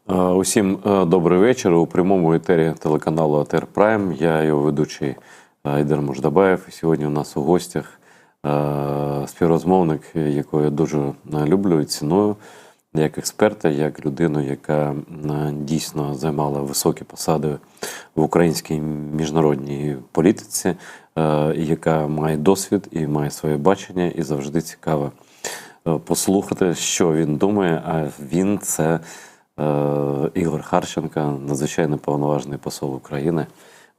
Усім добрий вечір. У прямому етері телеканалу АТR Прайм. Я його ведучий Айдар Муждабаєв. І сьогодні у нас у гостях співрозмовник, якого я дуже люблю і ціную, як експерта, як людину, яка дійсно займала високі посади в українській міжнародній політиці, яка має досвід і має своє бачення, і завжди цікаво послухати, що він думає. А він – це Ігор Харченко, надзвичайно повноважний посол України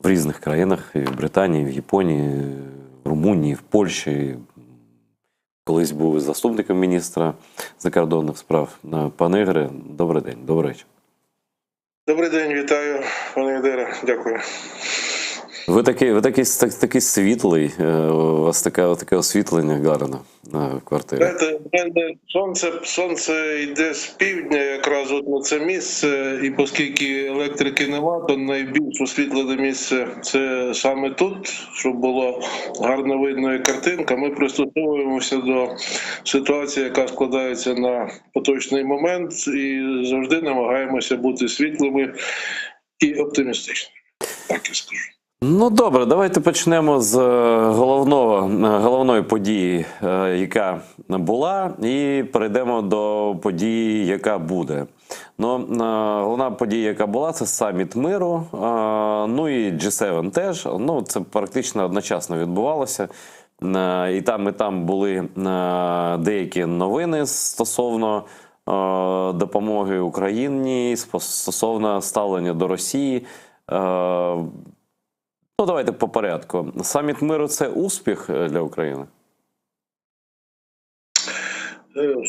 в різних країнах, і в Британії, і в Японії, в Румунії, в Польщі. Колись був заступником міністра закордонних справ. Пане Ігоре, добрий день, добрий вечір. Добрий день, вітаю, пане Ігоре, дякую. Ви такий світлий, у вас таке освітлення гарне в квартирі. Сонце йде з півдня якраз от на це місце, і оскільки електрики нема, то найбільш освітлене місце – це саме тут, щоб було гарно видно і картинка. Ми пристосовуємося до ситуації, яка складається на поточний момент, і завжди намагаємося бути світлими і оптимістичними, так я скажу. Ну добре, давайте почнемо з головної події, яка була, і перейдемо до події, яка буде. Головна подія, яка була, це саміт миру, ну і G7 теж. Це практично одночасно відбувалося. І там були деякі новини стосовно допомоги Україні, стосовно ставлення до Росії. Давайте по порядку. Саміт миру – це успіх для України?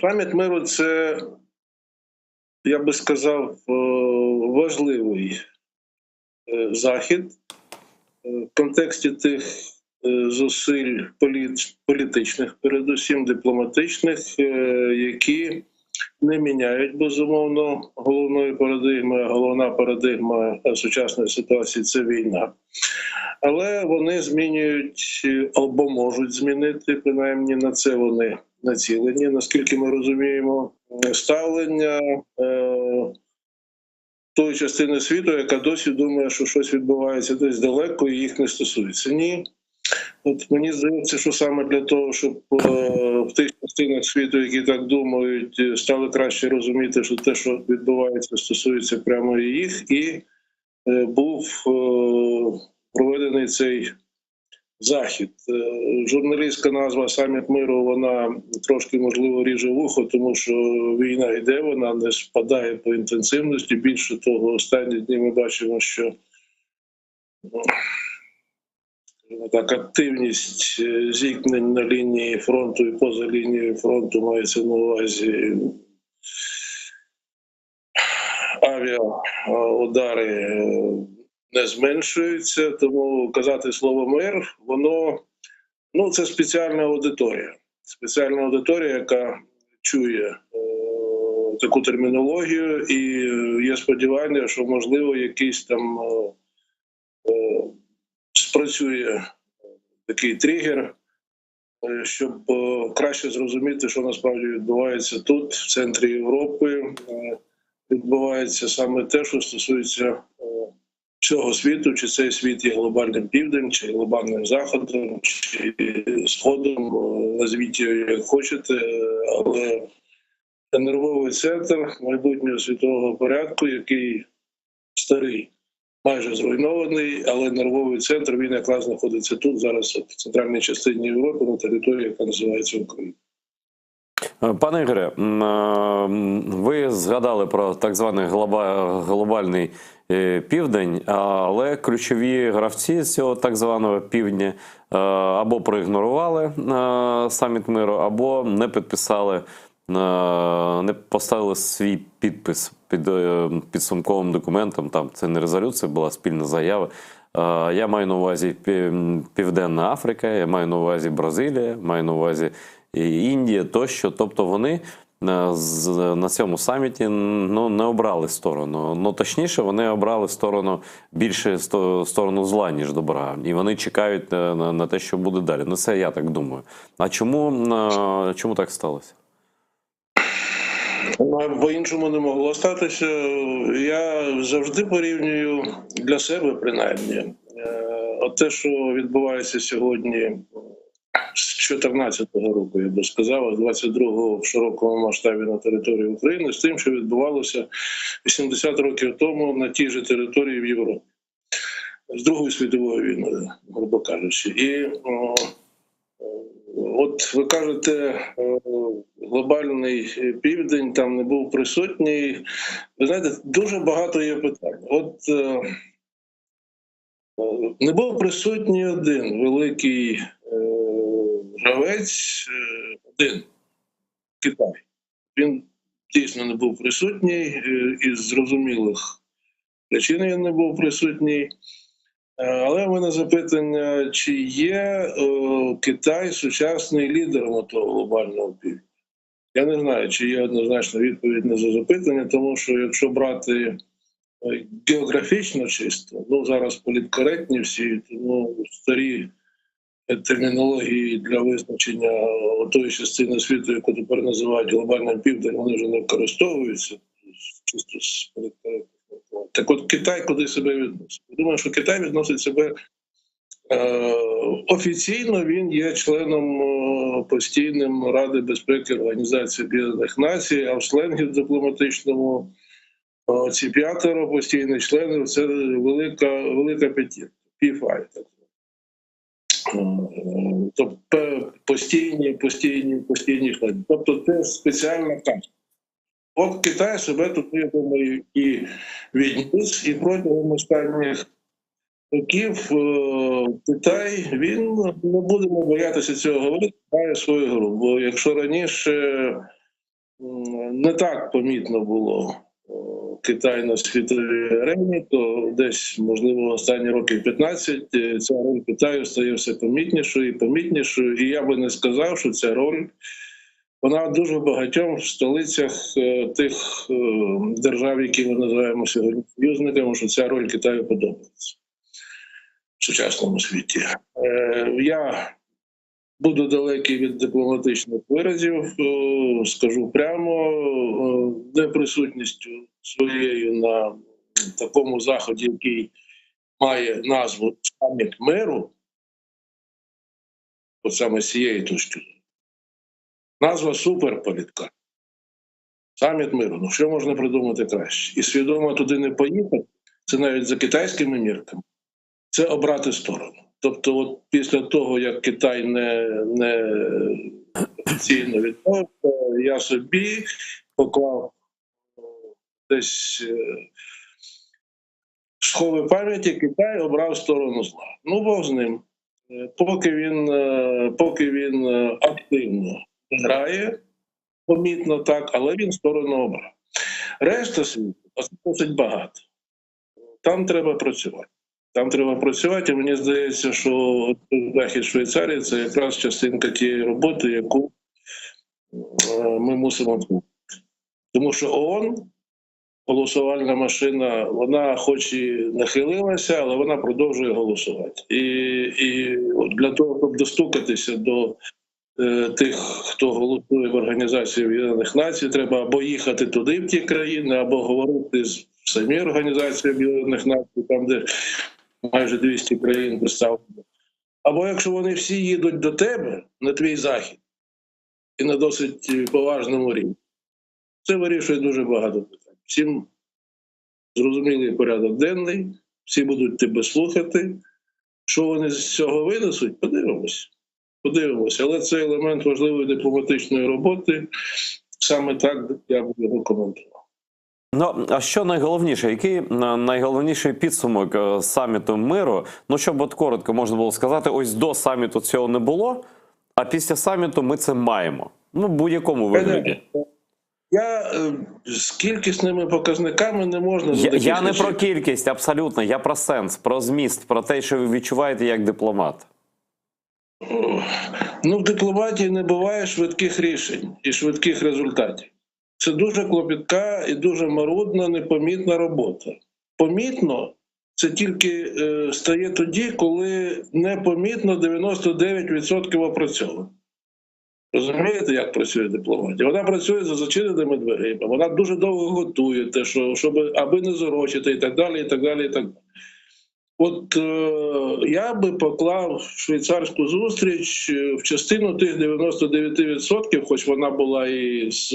Саміт миру – це, я би сказав, важливий захід в контексті тих зусиль політичних, передусім дипломатичних, які не міняють, безумовно, головної парадигми. Головна парадигма сучасної ситуації – це війна. Але вони змінюють або можуть змінити, принаймні на це вони націлені, наскільки ми розуміємо, ставлення тої частини світу, яка досі думає, що щось відбувається десь далеко і їх не стосується. Ні. От мені здається, що саме для того, щоб в тих частинах світу, які так думають, стали краще розуміти, що те, що відбувається, стосується прямо їх, і був проведений цей захід. Журналістська назва «Саміт миру», вона трошки, можливо, ріже вухо, тому що війна йде, вона не спадає по інтенсивності. Більше того, останні дні ми бачимо, що активність зіткнень на лінії фронту і поза лінією фронту, мається на увазі авіаудари, не зменшується, тому казати слово «мир», це спеціальна аудиторія. Спеціальна аудиторія, яка чує таку термінологію, і є сподівання, що, можливо, якийсь там спрацює такий тригер, щоб краще зрозуміти, що насправді відбувається тут, в центрі Європи. Відбувається саме те, що стосується всього світу, чи цей світ є глобальним півднем, чи глобальним заходом, чи сходом, назвіть його як хочете, але нервовий центр майбутнього світового порядку, який старий, майже зруйнований, але нервовий центр, він якраз знаходиться тут, зараз в центральній частині Європи, на території, яка називається Україна. Пане Ігоре, ви згадали про так званий глобальний південь, але ключові гравці з цього так званого півдня або проігнорували саміт миру, або не підписали, не поставили свій підпис під підсумковим документом. Там це не резолюція, була спільна заява. Я маю на увазі Південна Африка, я маю на увазі Бразилія, маю на увазі Індія тощо. Тобто вони на цьому саміті не обрали сторону. Точніше, вони обрали більше сторону зла, ніж добра. І вони чекають на те, що буде далі. Це я так думаю. А чому так сталося? По-іншому не могло статися. Я завжди порівнюю для себе, принаймні, от те, що відбувається сьогодні з 2014 року, я би сказав, а з 22-го в широкому масштабі на території України, з тим, що відбувалося 80 років тому на тій же території в Європі. З Другою світовою війною, грубо кажучи. І от ви кажете, глобальний південь там не був присутній. Ви знаєте, дуже багато є питань. От не був присутній один великий гравець, один Китай. Він дійсно не був присутній, із зрозумілих причин він не був присутній. Але в мене запитання, чи є Китай сучасний лідером того глобального півдня? Я не знаю, чи є однозначна відповідь на це запитання, тому що якщо брати географічно чисто, зараз політкоректні всі, тому старі термінології для визначення тої частини світу, яку тепер називають глобальним півднем, вони вже не використовуються чисто з політкоректних. Так от Китай куди себе відносить? Я думаю, що Китай відносить себе офіційно, він є членом постійним Ради безпеки Організації Об'єднаних Націй, а в сленгі дипломатичному ці 5 постійних членів – це велика п'ятірка, P5. Тобто постійні члени. Тобто це спеціальна каста. От Китай себе тут, я думаю, і відніс, і протягом останніх років Китай, він, не будемо боятися цього говорити, має свою гру. Бо якщо раніше не так помітно було Китай на світовій арені, то десь, можливо, останні років 15 ця роль Китаю стає все помітнішою і помітнішою. І я би не сказав, що ця роль вона дуже багатьом в столицях тих держав, які ми називаємо сьогодні союзниками, що ця роль Китаю подобається в сучасному світі. Я буду далекий від дипломатичних виразів, скажу прямо, неприсутністю своєю на такому заході, який має назву «Саміт миру», от саме з цієї точки. Назва суперполітка. Саміт миру. Що можна придумати краще? І свідомо туди не поїхати, це навіть за китайськими мірками, це обрати сторону. Тобто от після того, як Китай не офіційно відмовився, я собі поклав десь схови пам'яті, Китай обрав сторону зла. Бог з ним. Поки він активно грає, помітно так, але він сторону обрав. Решта світу досить багато. Там треба працювати. І мені здається, що захід Швейцарії – це якраз частинка тієї роботи, яку ми мусимо виконати. Тому що ООН, голосувальна машина, вона хоч і нахилилася, але вона продовжує голосувати. І для того, щоб достукатися до тих, хто голосує в Організації Об'єднаних Націй, треба або їхати туди, в ті країни, або говорити з самій Організації Об'єднаних Націй, там, де майже 200 країн представлено. Або якщо вони всі їдуть до тебе, на твій захід, і на досить поважному рівні, це вирішує дуже багато питань. Всім зрозумілий порядок денний, всі будуть тебе слухати. Що вони з цього винесуть? Подивимося. Але це елемент важливої дипломатичної роботи. Саме так я б його коментував. А що найголовніше? Який найголовніший підсумок саміту миру? Щоб от коротко можна було сказати, ось до саміту цього не було, а після саміту ми це маємо. В будь-якому вигляді. З кількісними показниками не можна... Я не про кількість, абсолютно. Я про сенс, про зміст, про те, що ви відчуваєте як дипломат. В дипломатії не буває швидких рішень і швидких результатів. Це дуже клопітка і дуже марудна, непомітна робота. Помітно це тільки стає тоді, коли непомітно 99% опрацьовано. Розумієте, як працює дипломатія? Вона працює за зачиненими дверима, вона дуже довго готує те, аби не зорочити і так далі, і так далі, і так далі. От я би поклав швейцарську зустріч в частину тих 99%, хоч вона була і з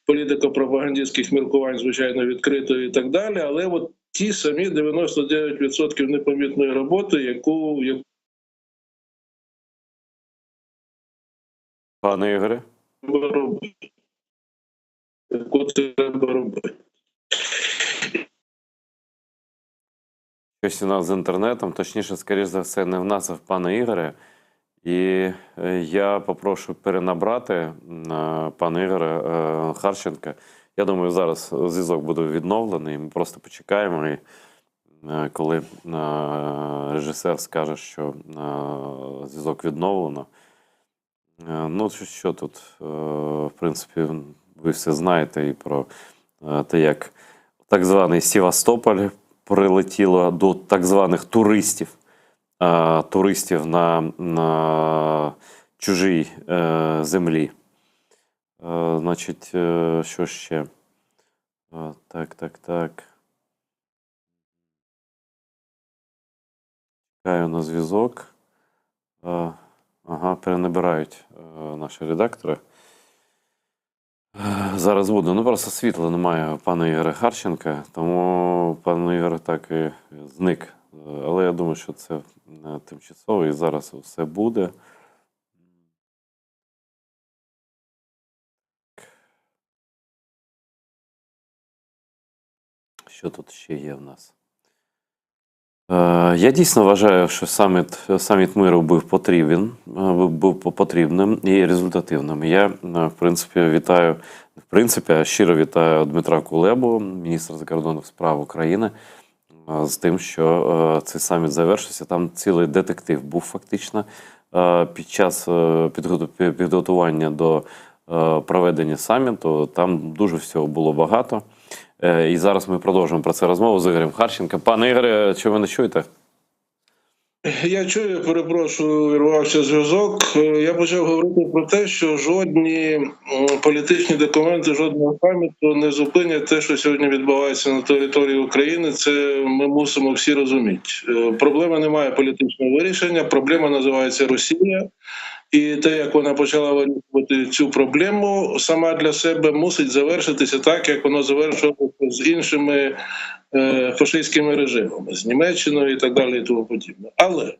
політико-пропагандистських міркувань, звичайно, відкритою і так далі, але от ті самі 99% непомітної роботи, яку Пане Ігоре? треба робити. Яку треба робити. Щось у нас з інтернетом, точніше, скоріш за все, не в нас, а в пана Ігоря. І я попрошу перенабрати пана Ігоря Харченка. Я думаю, зараз зв'язок буде відновлений. Ми просто почекаємо, і коли режисер скаже, що зв'язок відновлено. Ну, що тут, в принципі, ви все знаєте і про те, як так званий Севастополь прилетіло до так званих туристів, на чужій землі. Значить, що ще? Так. Чекаю на зв'язок. Ага, перенабирають наші редактори. Зараз буде. Ну, просто світла немає у пана Ігоря Харченка, тому пан Ігор так і зник. Але я думаю, що це тимчасово і зараз все буде. Що тут ще є в нас? Я дійсно вважаю, що саміт миру був потрібним і результативним. Я, щиро вітаю Дмитра Кулебу, міністра закордонних справ України, з тим, що цей саміт завершився. Там цілий детектив був фактично під час підготування до проведення саміту. Там дуже всього було багато. І зараз ми продовжуємо про це розмову з Ігорем Харченком. Пане Ігоре, чи ви не чуєте? Я чую, перепрошую, вирвався зв'язок. Я почав говорити про те, що жодні політичні документи, жодного саміту не зупинять те, що сьогодні відбувається на території України. Це ми мусимо всі розуміти. Проблема не має політичного вирішення, проблема називається Росія. І те, як вона почала вирішувати цю проблему, сама для себе мусить завершитися так, як воно завершувалося з іншими фашистськими режимами, з Німеччиною і так далі, і тому подібне. Але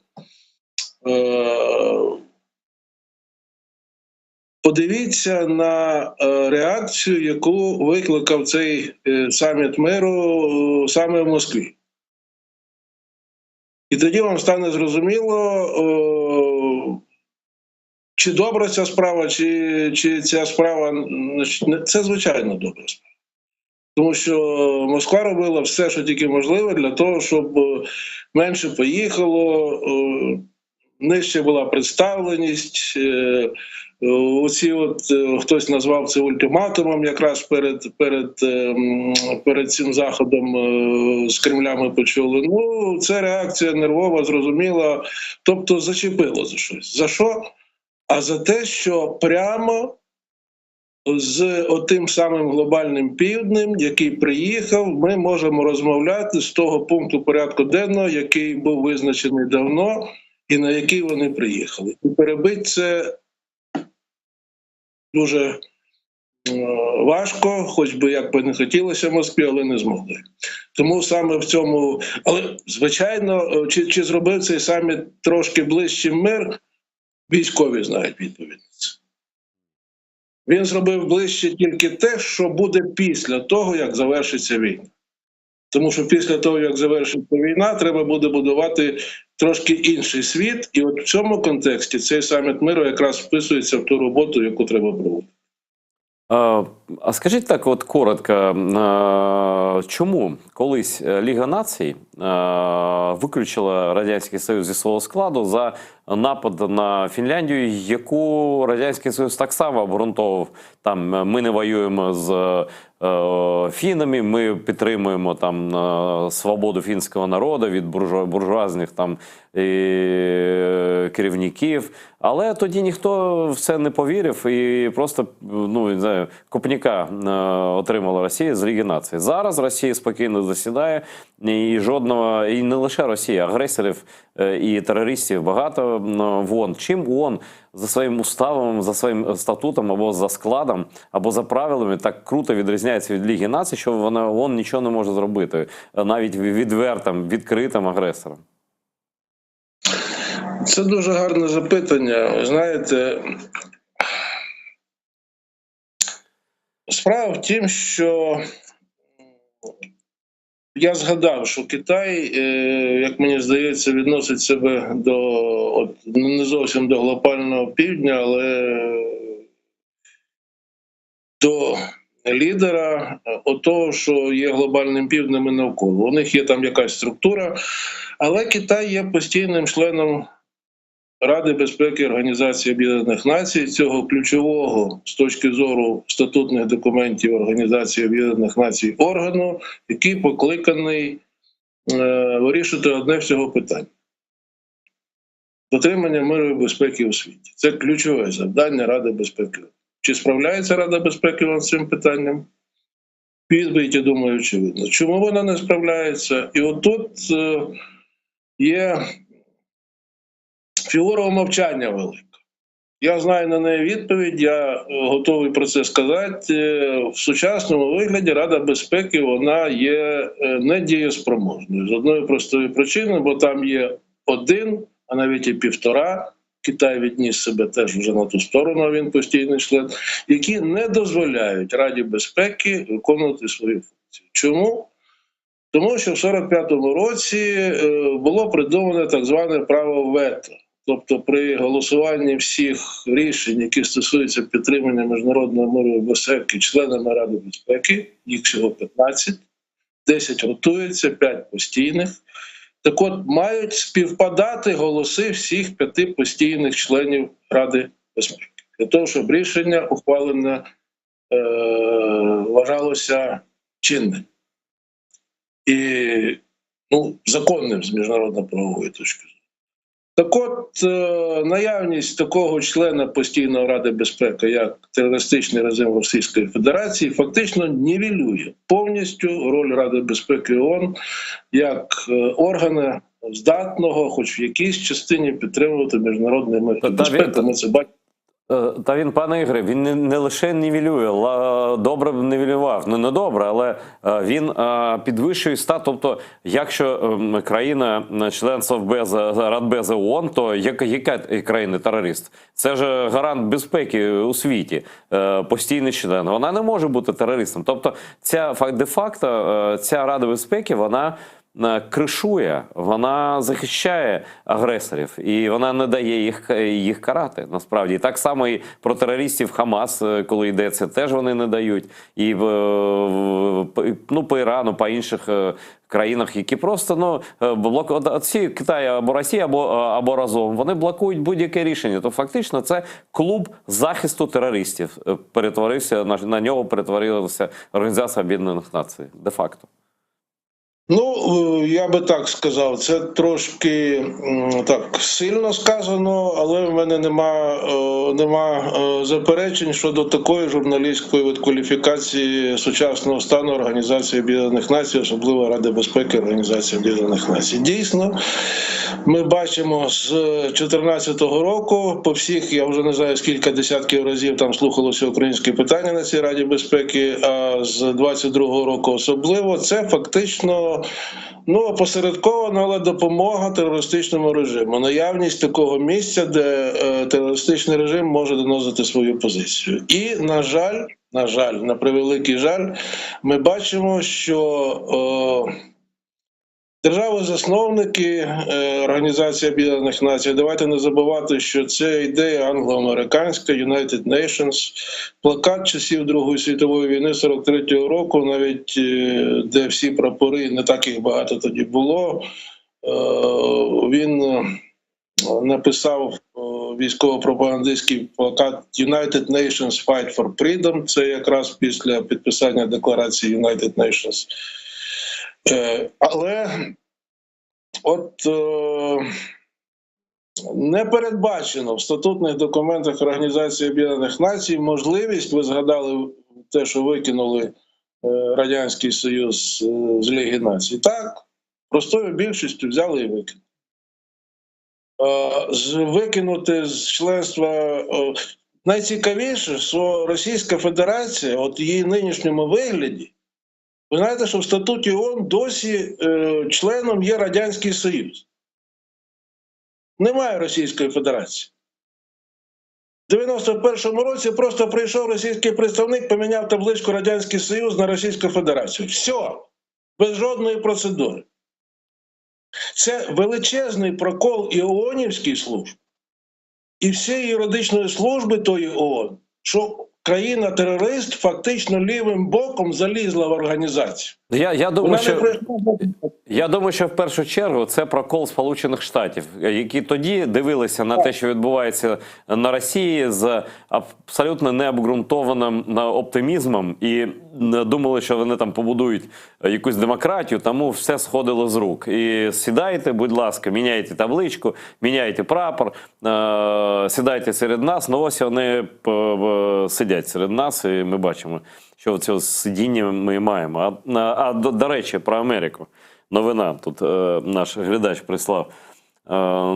подивіться на реакцію, яку викликав цей саміт миру саме в Москві. І тоді вам стане зрозуміло, чи добра ця справа, чи ця справа, це звичайно добра справа. Тому що Москва робила все, що тільки можливе, для того, щоб менше поїхало, нижче була представленість. Оці хтось назвав це ультиматумом якраз перед цим заходом з Кремля ми почули. Ну, це реакція нервова, зрозуміла, тобто зачепило за щось. За що? А за те, що прямо з отим самим глобальним півднем, який приїхав, ми можемо розмовляти з того пункту порядку денного, який був визначений давно і на який вони приїхали. І перебити це дуже важко, хоч би як би не хотілося Москві, але не змогли. Тому саме в цьому, але звичайно, чи зробив цей саміт трошки ближчим мир, військові знають відповідь на це. Він зробив ближче тільки те, що буде після того, як завершиться війна. Тому що після того, як завершиться війна, треба буде будувати трошки інший світ. І от в цьому контексті цей саміт миру якраз вписується в ту роботу, яку треба проводити. А скажіть так от коротко, чому колись Ліга Націй виключила Радянський Союз зі свого складу за напад на Фінляндію, яку Радянський Союз так само обґрунтовував? Там ми не воюємо з фінами, ми підтримуємо там свободу фінського народу від буржуазних там керівників. Але тоді ніхто в це не повірив і просто, ну, не знаю, копняка отримала Росія з Ліги Націй. Зараз Росія спокійно засідає, і жодного, і не лише Росія, агресорів і терористів багато в ООН. Чим ООН за своїм уставом, за своїм статутом або за складом, або за правилами так круто відрізняється від Ліги Націй, що ООН нічого не може зробити, навіть відвертим, відкритим агресором? Це дуже гарне запитання. Ви знаєте, справа в тім, що я згадав, що Китай, як мені здається, відносить себе до не зовсім до глобального півдня, але до лідера того, що є глобальним півднем і навколо. У них є там якась структура, але Китай є постійним членом Ради безпеки Організації Об'єднаних Націй, цього ключового з точки зору статутних документів Організації Об'єднаних Націй органу, який покликаний вирішити одне всього питання – дотримання миру і безпеки у світі. Це ключове завдання Ради безпеки. Чи справляється Рада безпеки з цим питанням? Відповідь, я думаю, очевидно. Чому вона не справляється? І отут є фігура мовчання велика. Я знаю на неї відповідь, я готовий про це сказати. В сучасному вигляді Рада безпеки, вона є недієспроможною. З одної простої причини, бо там є один, а навіть і півтора, Китай відніс себе теж вже на ту сторону, а він постійний член, які не дозволяють Раді безпеки виконувати свої функції. Чому? Тому що в 45-му році було придумане так зване право вето. Тобто при голосуванні всіх рішень, які стосуються підтримання міжнародного миру і безпеки членами Ради безпеки, їх всього 15, 10 ротується, 5 постійних. Так от, мають співпадати голоси всіх 5 постійних членів Ради безпеки. Для того, щоб рішення ухвалене вважалося чинним. І законним з міжнародно-правової точки зору. Так от, наявність такого члена постійної Ради безпеки, як терористичний режим Російської Федерації, фактично нівелює повністю роль Ради безпеки ООН як органу здатного, хоч в якійсь частині, підтримувати міжнародний мир і безпеку. Ми це бачимо. Та він, пане Ігоре, він не лише нівелює, добре б нівелював, не добре, але він підвищує статус. Тобто, якщо країна член Радбезу ООН, то яка країна терорист? Це ж гарант безпеки у світі, постійний член. Вона не може бути терористом. Тобто, де-факто ця Рада безпеки, вона кришує, вона захищає агресорів, і вона не дає їх карати, насправді. І так само і про терористів Хамас, коли йдеться, теж вони не дають. І по Ірану, по інших країнах, які просто ці Китай або Росія, або разом, вони блокують будь-яке рішення. То фактично це клуб захисту терористів. На нього перетворилася Організація Об'єднаних Націй, де-факто. Я би так сказав, це трошки так сильно сказано, але в мене нема заперечень щодо такої журналістської кваліфікації сучасного стану Організації Об'єднаних Націй, особливо Ради безпеки Організації Об'єднаних Націй. Дійсно, ми бачимо з 2014 року, по всіх, я вже не знаю скільки десятків разів там слухалося українське питання на цій Раді безпеки, а з 2022 року особливо, це фактично опосередкована, але допомога терористичному режиму. Наявність такого місця, де терористичний режим може доносити свою позицію. І, на жаль, на превеликий жаль, ми бачимо, що держави-засновники Організації Об'єднаних Націй, давайте не забувати, що це ідея англо-американська, United Nations, плакат часів Другої світової війни 43-го року, навіть де всі прапори, не так їх багато тоді було, він написав військово-пропагандистський плакат United Nations Fight for Freedom, це якраз після підписання декларації United Nations. Але Не передбачено в статутних документах Організації Об'єднаних Націй можливість, ви згадали те, що викинули Радянський Союз з Ліги Націй. Так, простою більшістю взяли і викинули. Викинути з членства найцікавіше, що Російська Федерація, от її нинішньому вигляді, ви знаєте, що в статуті ООН досі членом є Радянський Союз. Немає Російської Федерації. В 91-му році просто прийшов російський представник, поміняв табличку Радянський Союз на Російську Федерацію. Все. Без жодної процедури. Це величезний прокол і ООНівської служби, і всієї юридичної служби тої ООН, що країна-терорист фактично лівим боком залізла в організацію. Я думаю, що в першу чергу це прокол Сполучених Штатів, які тоді дивилися на те, що відбувається на Росії, з абсолютно необґрунтованим оптимізмом і думали, що вони там побудують якусь демократію, тому все сходило з рук. І сідайте, будь ласка, міняйте табличку, міняйте прапор, сідайте серед нас. Ну ось вони сидять серед нас, і ми бачимо, що цього сидіння ми маємо. До речі, про Америку. Новина. Тут наш глядач прислав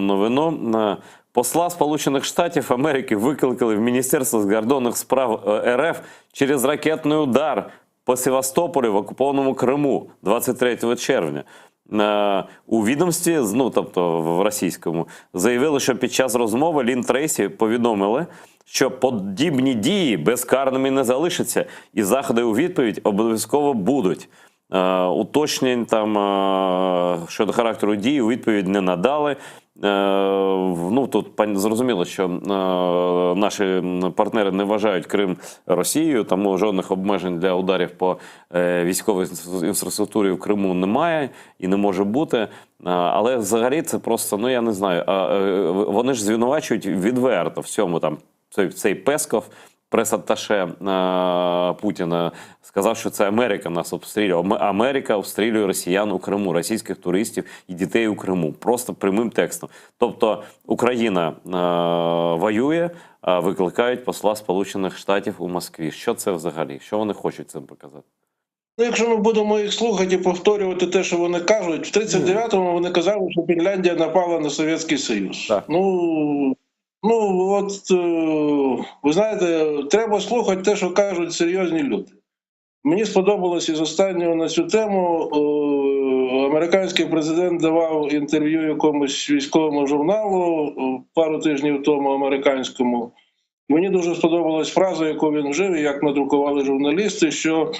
новину. Посла Сполучених Штатів Америки викликали в Міністерство закордонних справ РФ через ракетний удар по Севастополю в окупованому Криму 23 червня. У відомстві, ну тобто в російському, заявили, що під час розмови Лін Трейсі повідомили, що подібні дії безкарними не залишаться, і заходи у відповідь обов'язково будуть. Уточнень там щодо характеру дій у відповідь не надали. Ну, тут зрозуміло, що наші партнери не вважають Крим Росією, тому жодних обмежень для ударів по військовій інфраструктурі в Криму немає і не може бути. Але взагалі це просто, ну я не знаю, вони ж звинувачують відверто в цьому, там цей Песков, прес-атташе Путіна, сказав, що це Америка нас обстрілює. Америка обстрілює росіян у Криму, російських туристів і дітей у Криму. Просто прямим текстом. Тобто Україна воює, а викликають посла Сполучених Штатів у Москві. Що це взагалі? Що вони хочуть цим показати? Ну, якщо ми будемо їх слухати і повторювати те, що вони кажуть, в 39-му вони казали, що Фінляндія напала на Совєтський Союз. Так. Ну, от, ви знаєте, треба слухати те, що кажуть серйозні люди. Мені сподобалось із останнього на цю тему, американський президент давав інтерв'ю якомусь військовому журналу пару тижнів тому американському. Мені дуже сподобалась фраза, яку він вжив, і як надрукували журналісти, що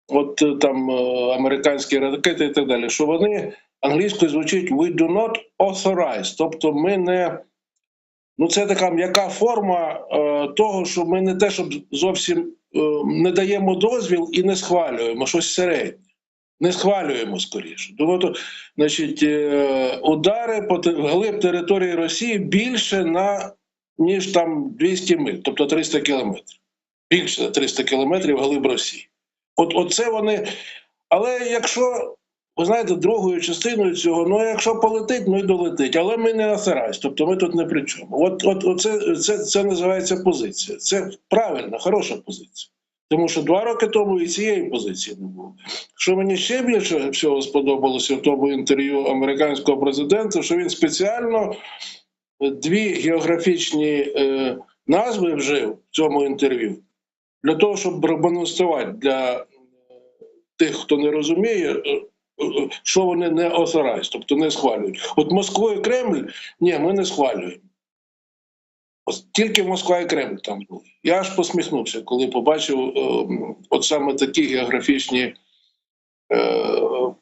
от там американські ракети і так далі, що вони англійською звучить «we do not authorize», тобто ми не... Ну, це така м'яка форма того, що ми не те, щоб зовсім не даємо дозвіл і не схвалюємо, щось середнє. Не схвалюємо скоріше. Тому, значить, удари по глиб території Росії більше ніж там 200 миль, тобто 300 кілометрів. Більше 300 кілометрів глиб Росії. Оце вони... Але якщо... Ви знаєте, другою частиною цього, ну якщо полетить, ну і долетить, але ми не асарайсь, тобто ми тут не при чому. Це називається позиція. Це правильна, хороша позиція. Тому що 2 роки тому і цієї позиції не було. Що мені ще більше всього сподобалося в тому інтерв'ю американського президента, що він спеціально 2 географічні назви вжив в цьому інтерв'ю для того, щоб продемонструвати для тих, хто не розуміє, що вони не authorize, тобто не схвалюють. От Москва і Кремль, ні, ми не схвалюємо. Тільки Москва і Кремль там були. Я аж посміхнувся, коли побачив от саме такі географічні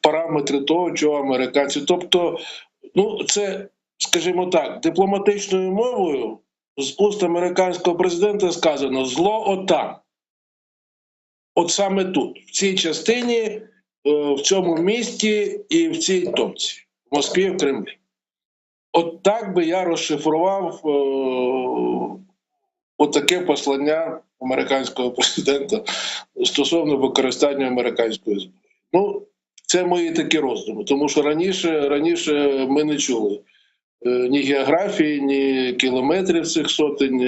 параметри того, чого американці. Тобто, ну це, скажімо так, дипломатичною мовою з уст американського президента сказано «зло отам». От саме тут, в цій частині, в цьому місті і в цій точці, в Москві і в Кремлі. От так би я розшифрував отаке послання американського президента стосовно використання американської зброї. Ну, це мої такі роздуми, тому що раніше ми не чули ні географії, ні кілометрів цих сотень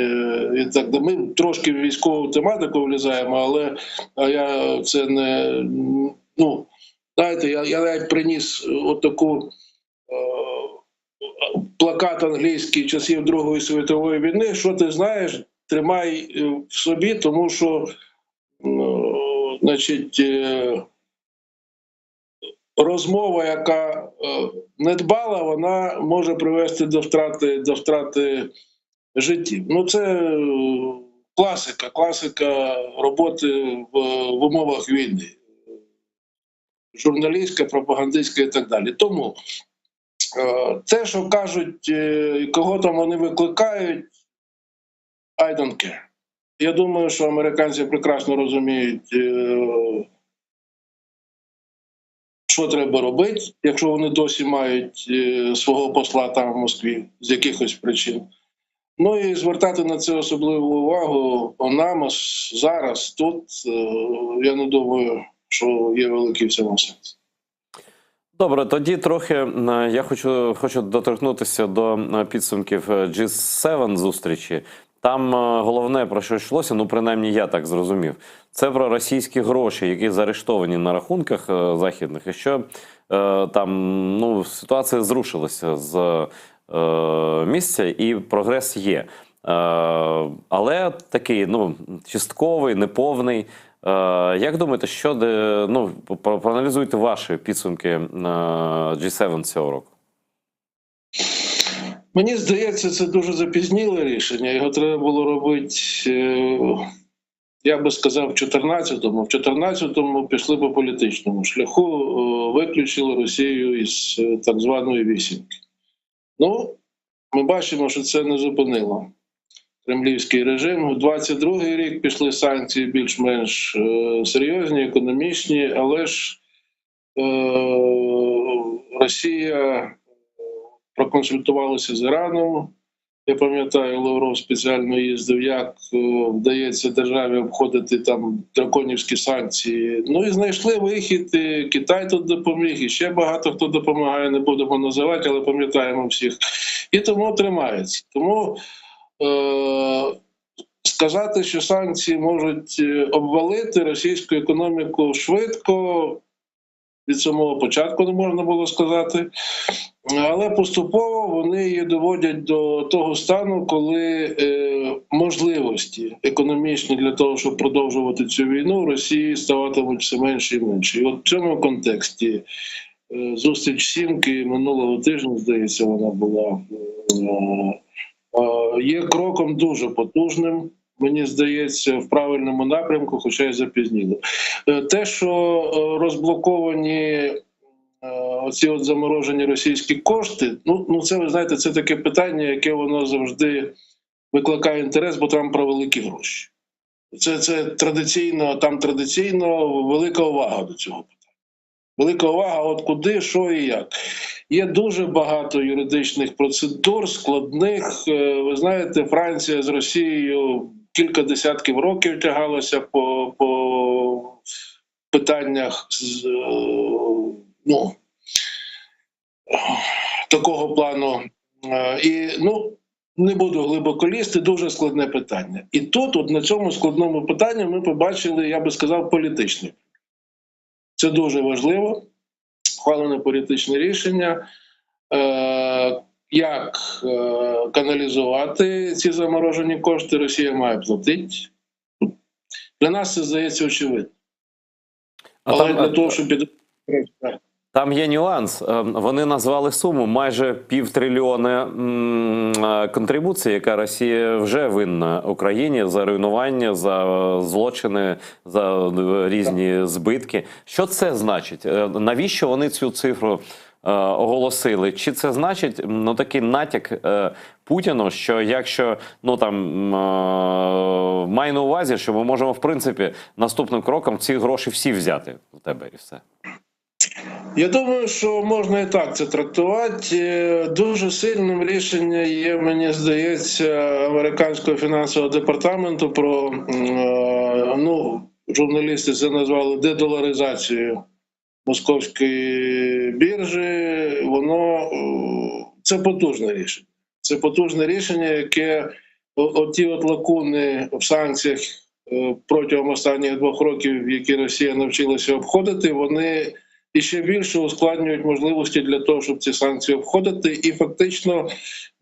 і так далі. Ми трошки в військову тематику влізаємо, але я це не... Ну, знаєте, я навіть приніс отаку плакат англійський часів Другої світової війни. Що ти знаєш, тримай в собі, тому що значить, розмова, яка недбала, вона може привести до втрати життів. Ну, це класика роботи в умовах війни. Журналістська, пропагандистська і так далі. Тому те, що кажуть, кого там вони викликають, I don't care. Я думаю, що американці прекрасно розуміють, що треба робити, якщо вони досі мають свого посла там в Москві з якихось причин. Ну і звертати на це особливу увагу нам зараз, тут, я не думаю, що є великий в цьому сенс. Добре, тоді трохи я хочу доторкнутися до підсумків G7 зустрічі. Там головне, про що йшлося, ну принаймні я так зрозумів, це про російські гроші, які заарештовані на рахунках західних, і що там ситуація зрушилася з місця і прогрес є. Але такий частковий, неповний. Як думаєте, проаналізуйте ваші підсумки G7 цього року? Мені здається, це дуже запізніле рішення. Його треба було робити, я би сказав, в 14-му. В 14-му пішли по політичному шляху, виключили Росію із так званої вісімки. Ну, ми бачимо, що це не зупинило кремлівський режим. У 22-й рік пішли санкції більш-менш серйозні, економічні, але ж Росія проконсультувалася з Іраном. Я пам'ятаю, Лавров спеціально їздив, як вдається державі обходити там драконівські санкції. Ну і знайшли вихід, і Китай тут допоміг, і ще багато хто допомагає, не будемо називати, але пам'ятаємо всіх. І тому тримається. Тому сказати, що санкції можуть обвалити російську економіку швидко, від самого початку не можна було сказати. Але поступово вони її доводять до того стану, коли можливості економічні для того, щоб продовжувати цю війну, в Росії ставатимуть все менше і менше. І от в цьому контексті зустріч Сімки минулого тижня, здається, вона була, є кроком дуже потужним, мені здається, в правильному напрямку, хоча й запізніло. Те, що розблоковані оці от заморожені російські кошти, це, ви знаєте, це таке питання, яке воно завжди викликає інтерес, бо там про великі гроші. Це традиційно велика увага до цього питання. Велика увага, от куди, що і як. Є дуже багато юридичних процедур, складних. Ви знаєте, Франція з Росією кілька десятків років тягалася по питаннях такого плану. І, не буду глибоко лізти, дуже складне питання. І тут, от на цьому складному питанні, ми побачили, я би сказав, політичний. Це дуже важливо, ухвалене політичне рішення, як каналізувати ці заморожені кошти, Росія має платити. Для нас це, здається, очевидно. Але для того, щоб там є нюанс. Вони назвали суму майже 500 000 контрибуцій, яка Росія вже винна Україні за руйнування, за злочини, за різні збитки. Що це значить? Навіщо вони цю цифру оголосили? Чи це значить такий натяк Путіну, що якщо має на увазі, що ми можемо в принципі наступним кроком ці гроші всі взяти у тебе і все? Я думаю, що можна і так це трактувати. Дуже сильним рішенням є, мені здається, американського фінансового департаменту про, журналісти це назвали дедоларизацію московської біржі. Воно це потужне рішення. Це потужне рішення, яке оті от лакуни в санкціях протягом останніх 2 років, які Росія навчилася обходити, вони іще більше ускладнюють можливості для того, щоб ці санкції обходити, і фактично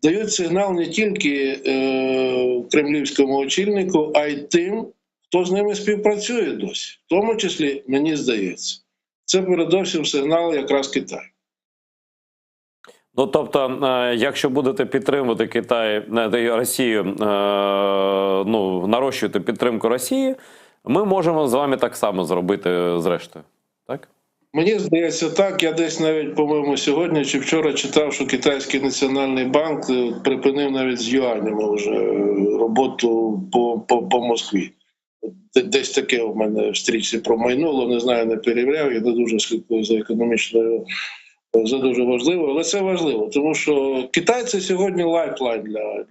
дають сигнал не тільки кремлівському очільнику, а й тим, хто з ними співпрацює досі. В тому числі, мені здається, це передовсім сигнал якраз Китаю. Ну, тобто, якщо будете підтримувати Росію, ну, нарощувати підтримку Росії, ми можемо з вами так само зробити зрештою, так? Мені здається так, я десь навіть, по-моєму, сьогодні чи вчора читав, що Китайський національний банк припинив навіть з юанями вже роботу по Москві. Десь таке у мене в стрічці промайнуло, не знаю, не перевіряв, я не дуже слідкую за економічною, за дуже важливо, але це важливо, тому що Китай – це сьогодні лайфлайн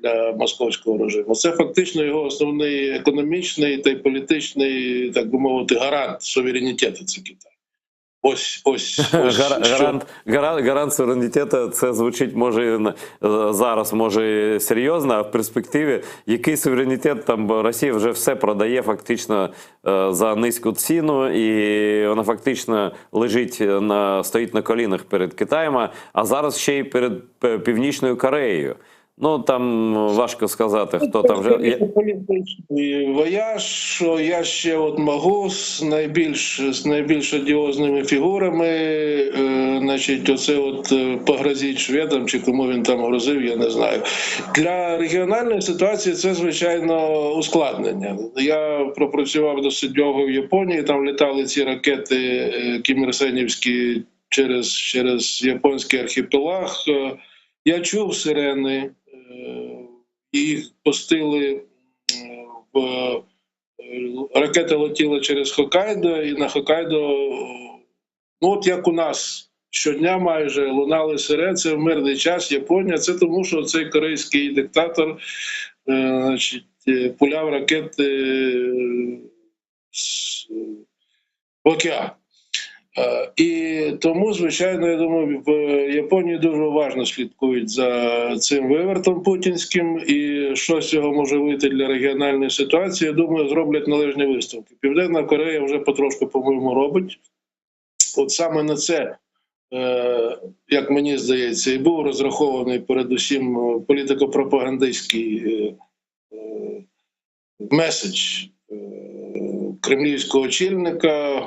для московського режиму. Це фактично його основний економічний та й політичний, так би мовити, гарант суверенітету – це Китай. Гарант суверенітету, це звучить може зараз, може серйозно, а в перспективі який суверенітет, там Росія вже все продає фактично за низьку ціну, і вона фактично стоїть на колінах перед Китаєм, а зараз ще й перед Північною Кореєю. Ну, там важко сказати, хто там вже... Вояж, що я ще от можу з найбільш одіозними фігурами, значить, оце от погрозить шведам, чи кому він там грозив, я не знаю. Для регіональної ситуації це, звичайно, ускладнення. Я пропрацював досить довго в Японії, там літали ці ракети кімірсенівські через японський архіпелаг. Я чув сирени, їх пустили, ракета летіла через Хоккайдо, і на Хоккайдо, ну от як у нас щодня майже лунали сирени, це в мирний час, Японія, це тому, що цей корейський диктатор, значить, пуляв ракети в океан. І тому, звичайно, я думаю, в Японії дуже уважно слідкують за цим вивертом путінським, і що з цього може вийти для регіональної ситуації, я думаю, зроблять належні висновки. Південна Корея вже потрошку, по-моєму, робить. От саме на це, як мені здається, і був розрахований передусім політико-пропагандистський меседж кремлівського очільника,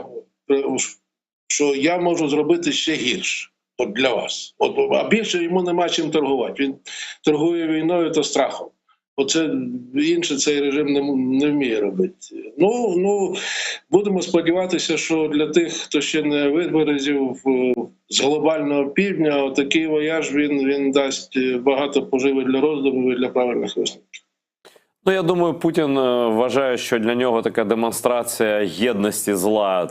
що я можу зробити ще гірше от для вас. А більше йому нема чим торгувати. Він торгує війною та страхом. Оце інше цей режим не вміє робити. Ну, будемо сподіватися, що для тих, хто ще не виразив з глобального півдня, такий вояж він дасть багато поживи для роздумів і для правильних висновків. Ну, я думаю, Путін вважає, що для нього така демонстрація єдності зла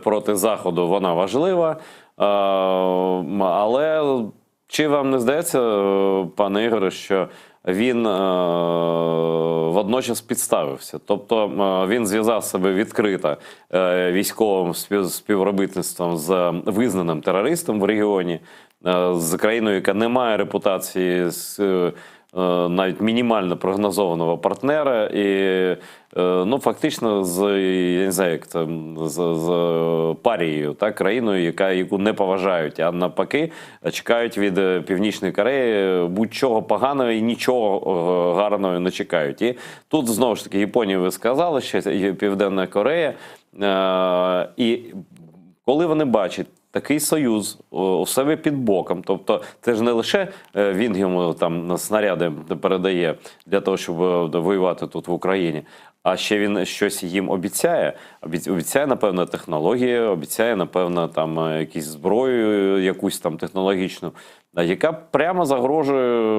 проти Заходу, вона важлива. Але чи вам не здається, пане Ігоре, що він водночас підставився? Тобто він зв'язав себе відкрито військовим співробітництвом з визнаним терористом в регіоні, з країною, яка не має репутації навіть мінімально прогнозованого партнера, і ну, фактично я не знаю, як це, з парією, так, країною, яку не поважають, а навпаки чекають від Північної Кореї будь-чого поганого і нічого гарного не чекають. І тут знову ж таки Японія, ви сказали, що Південна Корея, і коли вони бачать такий союз у себе під боком, тобто це ж не лише він йому там снаряди передає для того, щоб воювати тут в Україні, а ще він щось їм обіцяє. Обіцяє, напевно, технології, обіцяє, напевно, там якусь зброю, якусь там технологічну, яка прямо загрожує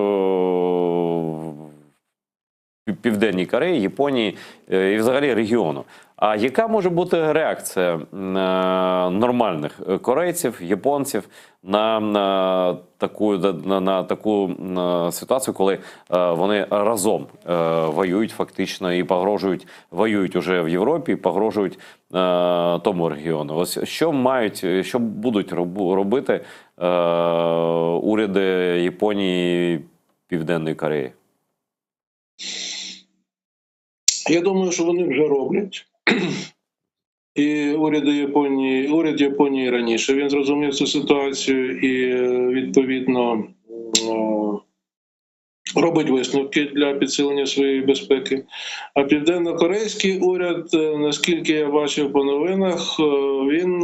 Південній Кореї, Японії і взагалі регіону. А яка може бути реакція нормальних корейців, японців на таку ситуацію, коли вони разом воюють фактично і воюють уже в Європі і погрожують тому регіону? Ось що будуть робити уряди Японії і Південної Кореї? Я думаю, що вони вже роблять. І уряд Японії раніше він зрозумів цю ситуацію і відповідно робить висновки для підсилення своєї безпеки. А південно-корейський уряд, наскільки я бачив по новинах, він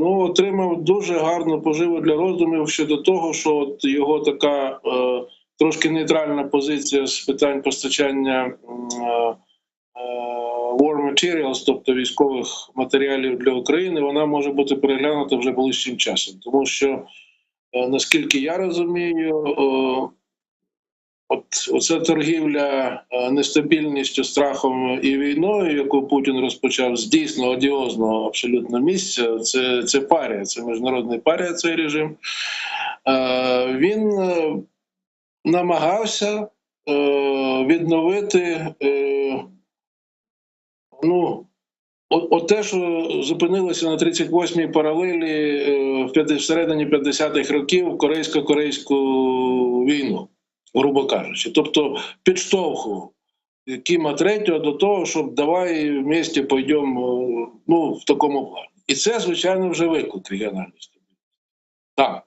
отримав дуже гарну поживу для роздумів щодо того, що от його така трошки нейтральна позиція з питань постачання war materials, тобто військових матеріалів для України, вона може бути переглянута вже ближчим часом. Тому що, наскільки я розумію, оця торгівля нестабільністю, страхом і війною, яку Путін розпочав з дійсно одіозного абсолютно місця, це парія, це міжнародний парія, цей режим. Він намагався відновити те, що зупинилося на 38-й паралелі всередині 50-х років корейсько-корейську війну, грубо кажучи. Тобто підштовхував Кіма Третього до того, щоб давай вместе пойдемо в такому плані. І це, звичайно, вже виклик регіональної стабільності. Так.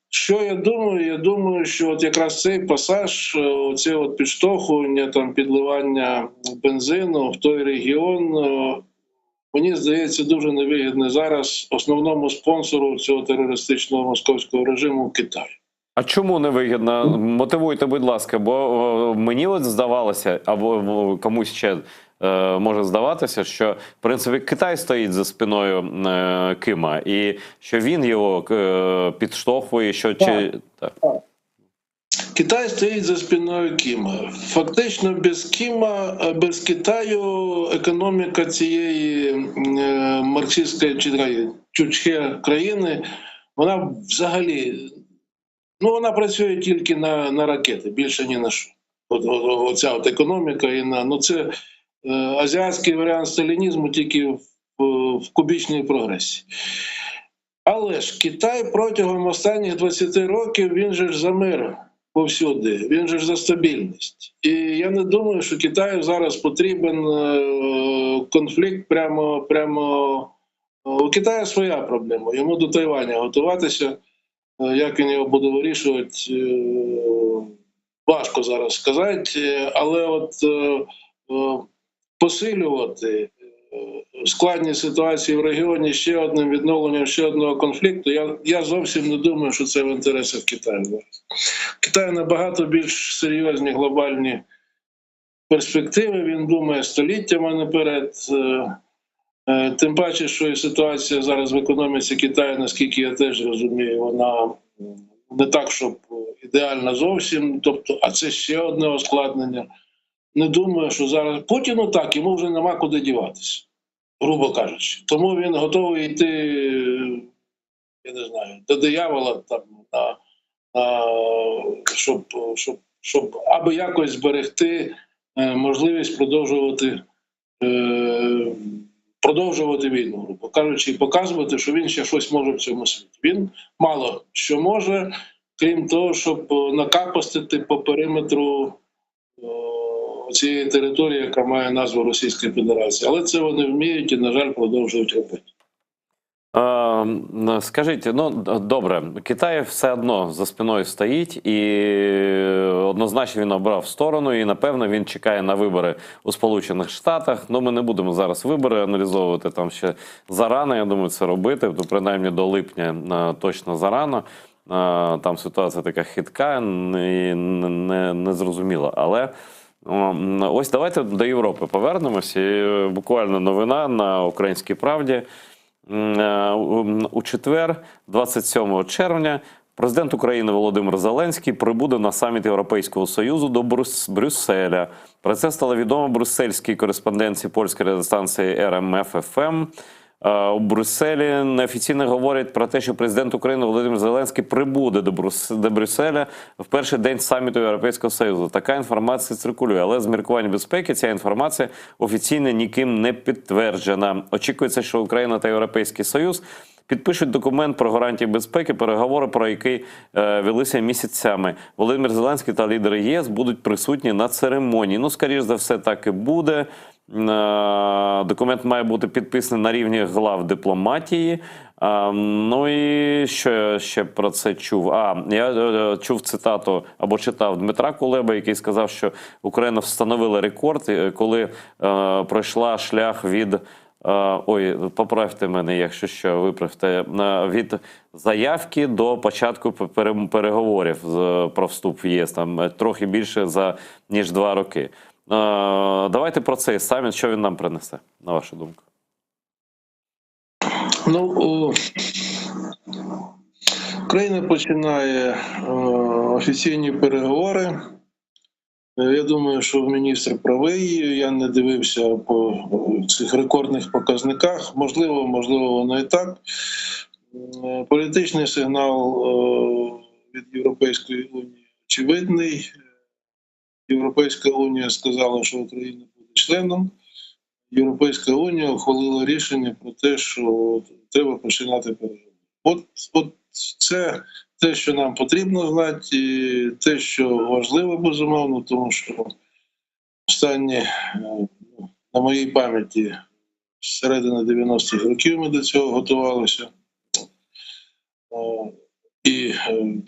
Що я думаю? Я думаю, що от якраз цей пасаж, оце от підштовхування, підливання бензину в той регіон, мені здається, дуже невигідне зараз основному спонсору цього терористичного московського режиму – Китаю. А чому невигідно? Мотивуйте, будь ласка, бо мені от здавалося, або комусь ще може здаватися, що, в принципі, Китай стоїть за спиною Кима, і що він його підштовхує, що... Так. Китай стоїть за спиною Кіма. Фактично без Кіма, без Китаю економіка цієї марксистської чучхе країни, вона взагалі, вона працює тільки на ракети, більше ні на що. Оця економіка, це азіатський варіант сталінізму тільки в кубічній прогресії. Але ж Китай протягом останніх 20 років, він же ж за мир повсюди, він же ж за стабільність. І я не думаю, що Китаю зараз потрібен конфлікт прямо... У Китаю своя проблема, йому до Тайваня готуватися. Як він його буде вирішувати, важко зараз сказати, але от посилювати складні ситуації в регіоні ще одним відновленням ще одного конфлікту, я зовсім не думаю, що це в інтересах Китаю зараз. Китай набагато більш серйозні глобальні перспективи, він думає століттями наперед. Тим паче, що і ситуація зараз в економіці Китаю, наскільки я теж розумію, вона не так, щоб ідеальна зовсім, а це ще одне ускладнення. Не думаю, що зараз Путіну так, йому вже нема куди діватися, грубо кажучи. Тому він готовий йти, я не знаю, до диявола, щоб аби якось зберегти можливість продовжувати війну, грубо кажучи, і показувати, що він ще щось може в цьому світі. Він мало що може, крім того, щоб накапостити по периметру цієї території, яка має назву Російської Федерації. Але це вони вміють і, на жаль, продовжують робити. Скажіть, добре, Китай все одно за спиною стоїть і однозначно він обрав сторону і, напевно, він чекає на вибори у Сполучених Штатах. Ми не будемо зараз вибори аналізовувати, там ще зарано, я думаю, це робити, принаймні до липня точно зарано. Там ситуація така хитка і незрозуміла, але ось давайте до Європи повернемось. І буквально новина на «Українській правді». У четвер, 27 червня, президент України Володимир Зеленський прибуде на саміт Європейського Союзу до Брюсселя. Про це стало відомо брюссельській кореспонденції польської радіостанції РМФ-ФМ. У Брюсселі неофіційно говорять про те, що президент України Володимир Зеленський прибуде до Брюсселя в перший день саміту Європейського Союзу. Така інформація циркулює, але з міркувань безпеки ця інформація офіційно ніким не підтверджена. Очікується, що Україна та Європейський Союз підпишуть документ про гарантії безпеки, переговори про який велися місяцями. Володимир Зеленський та лідери ЄС будуть присутні на церемонії. Ну, скоріш за все, так і буде. Документ має бути підписаний на рівні глав дипломатії. Ну і що я ще про це чув? Я чув цитату або читав Дмитра Кулеби, який сказав, що Україна встановила рекорд, коли пройшла шлях від поправте мене, якщо що, виправте, від заявки до початку переговорів про вступ в ЄС, там трохи більше ніж 2 роки. Давайте про цей саміт, що він нам принесе, на вашу думку? Ну, Україна починає офіційні переговори. Я думаю, що міністр правий. Я не дивився по цих рекордних показниках. Можливо, воно і так. Політичний сигнал від Європейської унії очевидний. Європейська унія сказала, що Україна буде членом. Європейська унія ухвалила рішення про те, що треба починати переговори. От це те, що нам потрібно знати, і те, що важливо, безумовно, тому що останні, на моїй пам'яті, з середини 90-х років ми до цього готувалися. І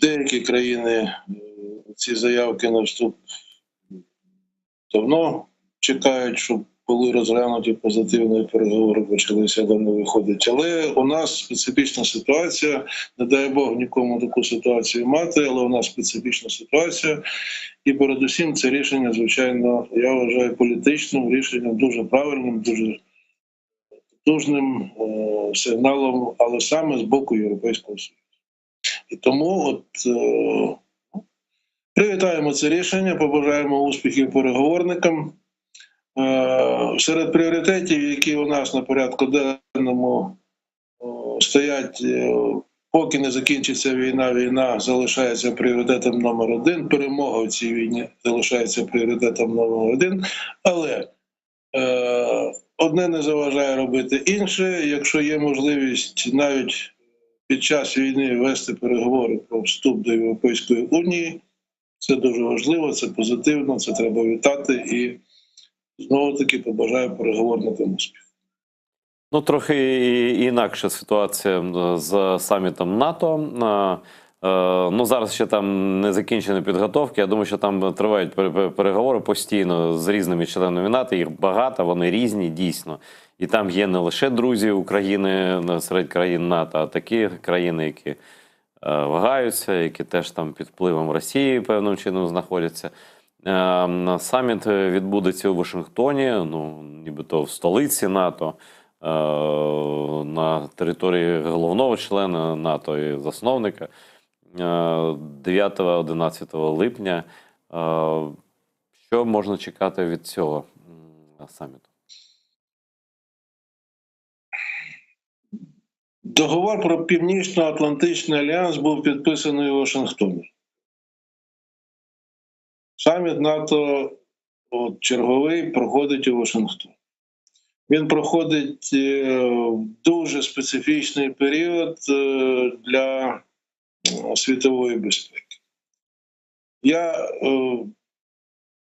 деякі країни ці заявки на вступ давно чекають, щоб були розглянуті позитивні переговори, почалися, давно виходить. Але у нас специфічна ситуація, не дай Бог нікому таку ситуацію мати, але у нас специфічна ситуація. І передусім це рішення, звичайно, я вважаю політичним рішенням, дуже правильним, дуже потужним сигналом, але саме з боку Європейського Союзу. І тому привітаємо це рішення, побажаємо успіхів переговорникам. Серед пріоритетів, які у нас на порядку денному стоять, поки не закінчиться війна залишається пріоритетом номер 1, перемога в цій війні залишається пріоритетом номер 1, але одне не заважає робити інше. Якщо є можливість навіть під час війни вести переговори про вступ до Європейської Унії, це дуже важливо, це позитивно, це треба вітати і знову-таки побажаю переговорникам успіху. Ну, трохи інакша ситуація з самітом НАТО. Ну, зараз ще там не закінчені підготовки. Я думаю, що там тривають переговори постійно з різними членами НАТО. Їх багато, вони різні, дійсно. І там є не лише друзі України серед країн НАТО, а такі країни, які вагаються, які теж там під впливом Росії певним чином знаходяться. Саміт відбудеться у Вашингтоні, ну, нібито в столиці НАТО, на території головного члена НАТО і засновника 9-11 липня. Що можна чекати від цього саміту? Договор про Північно-Атлантичний альянс був підписаний у Вашингтоні. Саміт НАТО черговий проходить у Вашингтоні. Він проходить в дуже специфічний період для світової безпеки. Я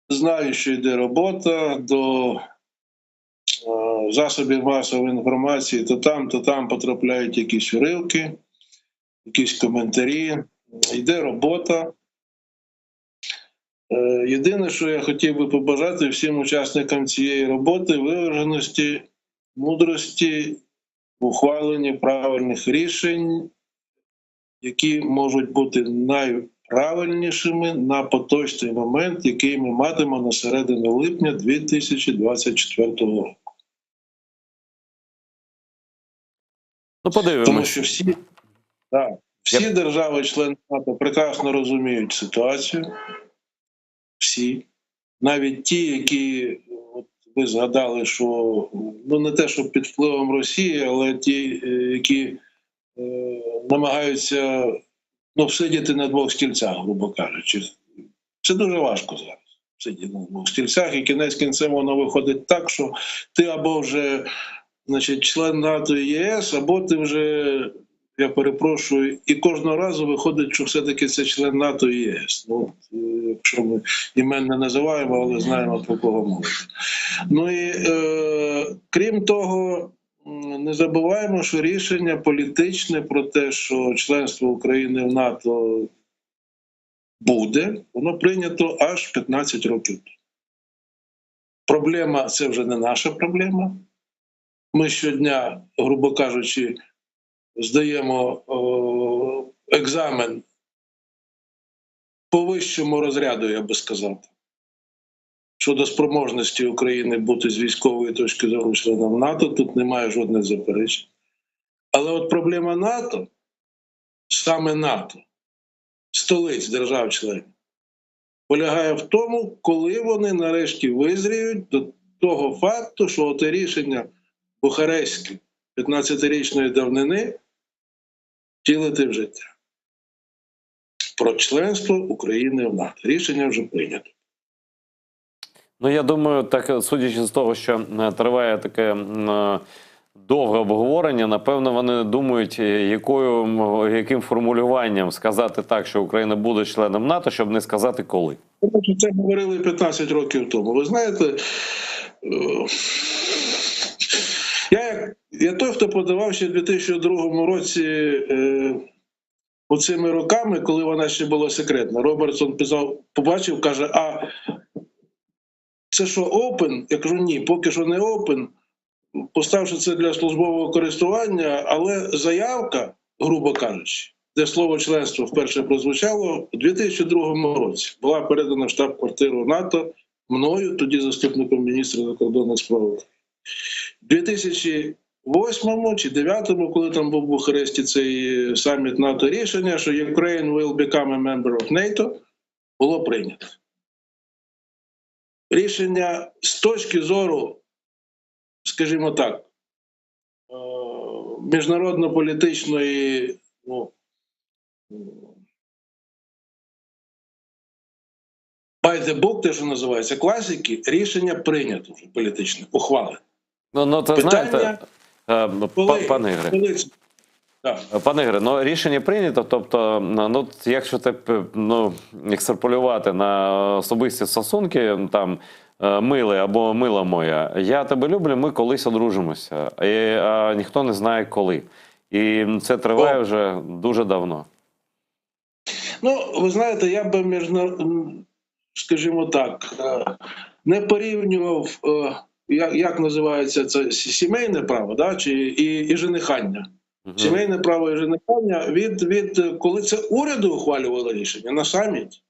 знаю, що йде робота до засобів масової інформації, то там потрапляють якісь уривки, якісь коментарі. Йде робота. Єдине, що я хотів би побажати всім учасникам цієї роботи – виваженості, мудрості, ухваленні правильних рішень, які можуть бути найправильнішими на поточний момент, який ми матимемо на середину липня 2024 року. Ну, подивимось. Тому що всі держави-члени НАТО прекрасно розуміють ситуацію. Всі. Навіть ті, які, от ви згадали, що ну не те, що під впливом Росії, але ті, які намагаються сидіти на двох стільцях, грубо кажучи. Це дуже важко зараз. Сидіти на двох стільцях, і кінець кінцем воно виходить так, що ти або вже член НАТО і ЄС, або ти вже я перепрошую, і кожного разу виходить, що все-таки це член НАТО і ЄС. Ну, якщо ми імен не називаємо, але знаємо, про кого мова. Ну і крім того, не забуваємо, що рішення політичне про те, що членство України в НАТО буде, воно прийнято аж 15 років. Проблема – це вже не наша проблема. Ми щодня, грубо кажучи, здаємо екзамен по вищому розряду, я би сказав, щодо спроможності України бути з військової точки зору членом НАТО, тут немає жодних заперечень. Але от проблема НАТО, саме НАТО, столиць держав-членів, полягає в тому, коли вони нарешті визріють до того факту, що те рішення бухарестське 15-річної давнини втілити в життя. Про членство України в НАТО. Рішення вже прийнято. Ну, я думаю, так, судячи з того, що триває таке довге обговорення, напевно, вони думають, яким формулюванням сказати так, що Україна буде членом НАТО, щоб не сказати коли. Тому що це говорили 15 років тому. Ви знаєте, я той, хто подавав ще в 2002 році оцими роками, коли вона ще була секретна. Робертсон побачив, каже, а це що, open? Я кажу, ні, поки що не open. Поставши це для службового користування, але заявка, грубо кажучи, де слово членство вперше прозвучало, у 2002 році була передана в штаб-квартиру НАТО мною, тоді заступником міністра закордонних справ. У 2008 чи 2009, коли там був в Бухаресті цей саміт НАТО, рішення, що Ukraine will become a member of NATO, було прийнято. Рішення з точки зору, скажімо так, міжнародно-політичної by the book, те, що називається, класики, рішення прийнято вже політичне, ухвали. Ну, це Питання, знаєте, пане Ігоре. Так. Пане Ігоре, ну рішення прийнято, тобто, ну, якщо це екстраполювати на особисті стосунки, там, милий або мила моя, я тебе люблю, ми колись одружимося, а ніхто не знає коли. І це триває вже дуже давно. Ну, ви знаєте, я би скажімо так, не порівнював, як називається це, сімейне право, да, і женихання. Сімейне право і женихання коли це уряду ухвалювало рішення на саміті.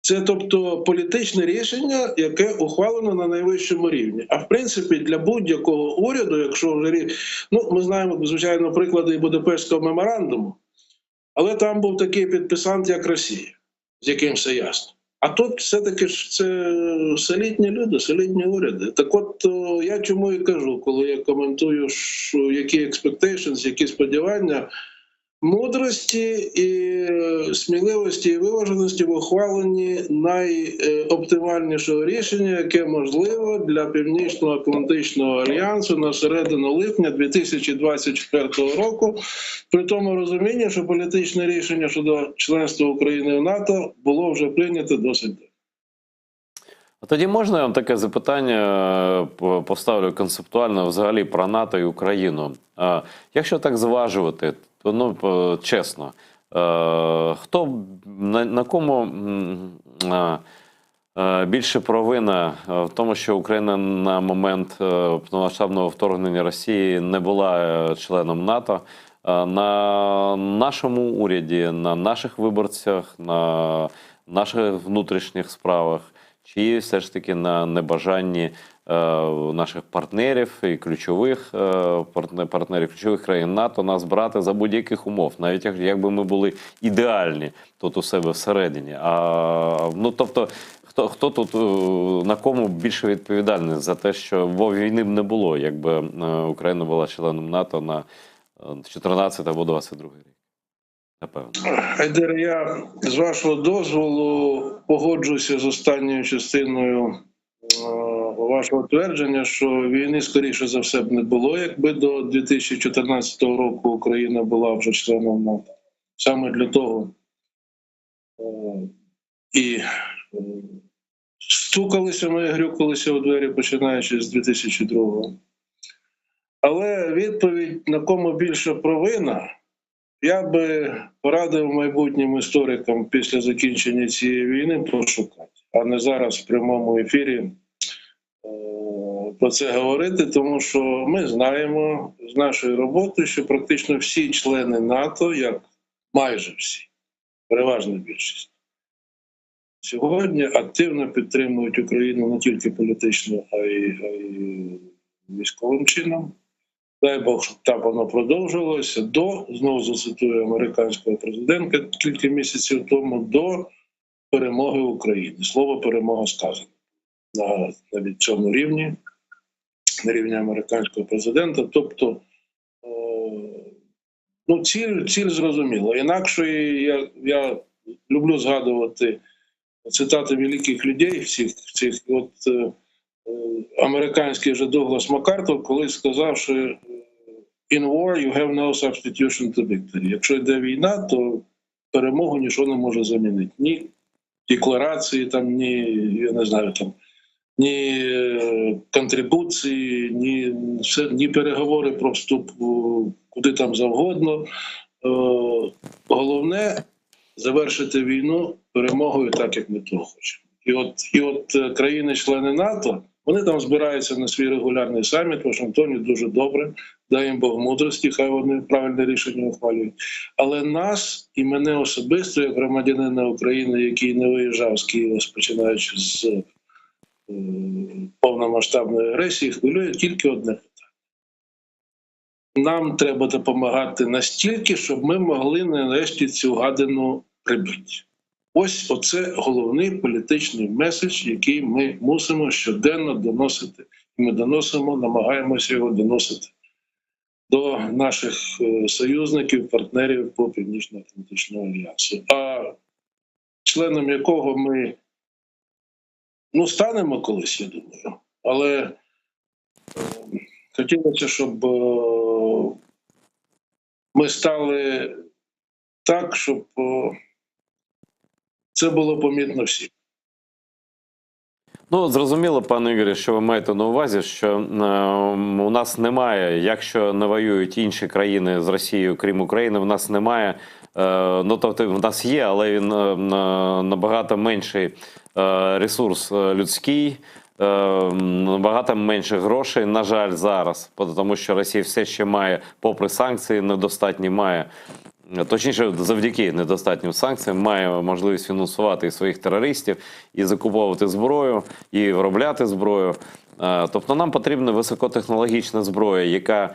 Це, тобто, політичне рішення, яке ухвалено на найвищому рівні. А в принципі, для будь-якого уряду, якщо вже ми знаємо, звичайно, приклади і Будапештського меморандуму, але там був такий підписант, як Росія, з яким все ясно. А тут все-таки ж це солідні люди, солідні уряди. Так от, я чому і кажу, коли я коментую, що які expectations, які сподівання, мудрості і сміливості і виваженості в ухваленні найоптимальнішого рішення, яке можливо для Північно-Атлантичного альянсу на середину липня 2024 року, при тому розумінні, що політичне рішення щодо членства України в НАТО було вже прийнято досить давно. Тоді можна я вам таке запитання поставлю концептуально взагалі про НАТО і Україну. Якщо так зважувати, то, ну, чесно, хто, на кому більше провина в тому, що Україна на момент повномасштабного вторгнення Росії не була членом НАТО, на нашому уряді, на наших виборцях, на наших внутрішніх справах, чи все ж таки на небажанні наших партнерів і ключових партнерів ключових країн НАТО нас брати за будь-яких умов, навіть якби ми були ідеальні тут у себе всередині. Ну, тобто, хто тут, на кому більше відповідальний за те, що війни б не було, якби Україна була членом НАТО на 14 або 22 рік? Напевно. Айдер, я з вашого дозволу погоджуся з останньою частиною вашого твердження, що війни, скоріше за все, б не було, якби до 2014 року Україна була вже членом НАТО. Саме для того і стукалися ми, грюкалися у двері, починаючи з 2002-го. Але відповідь, на кому більша провина, я би порадив майбутнім історикам після закінчення цієї війни пошукати, а не зараз в прямому ефірі про це говорити, тому що ми знаємо з нашої роботи, що практично всі члени НАТО, як майже всі, переважна більшість, сьогодні активно підтримують Україну не тільки політично, а й військовим чином. Дай Бог, щоб так воно продовжилося знову зацитую американського президента кілька місяців тому, до перемоги України. Слово «перемога» сказано на цьому рівні, на рівні американського президента. Тобто, ціль зрозуміла. Інакше я люблю згадувати цитати великих людей, всіх американський же Дуглас Макартур колись сказав, що «In war you have no substitution to victory». Якщо йде війна, то перемогу нічого не може замінити. Ні декларації, я не знаю, ні контрибуції, ні переговори про вступ куди там завгодно. Головне – завершити війну перемогою так, як ми того хочемо. І от країни-члени НАТО, вони там збираються на свій регулярний саміт в Вашингтоні, дуже добре, дай їм Бог мудрості, хай вони правильне рішення ухвалюють. Але нас і мене особисто, як громадянина України, який не виїжджав з Києва, починаючи з повномасштабної агресії, хвилює тільки одне питання. Нам треба допомагати настільки, щоб ми могли нарешті цю гадину прибити. Ось оце головний політичний меседж, який ми мусимо щоденно доносити. І ми доносимо, намагаємося його доносити до наших союзників, партнерів по Північно-Атлантичному альянсу. А членом якого ми станемо колись, я думаю. Але хотілося, щоб ми стали так, щоб це було помітно всім. Зрозуміло, пане Ігорі, що ви маєте на увазі, що у нас немає, якщо не воюють інші країни з Росією, крім України, в нас немає, тобто в нас є, але він набагато менший ресурс людський, набагато менше грошей, на жаль, зараз, тому що Росія все ще має, попри санкції, недостатні має, точніше, завдяки недостатнім санкціям, має можливість фінансувати і своїх терористів, і закуповувати зброю, і виробляти зброю. Тобто нам потрібна високотехнологічна зброя, яка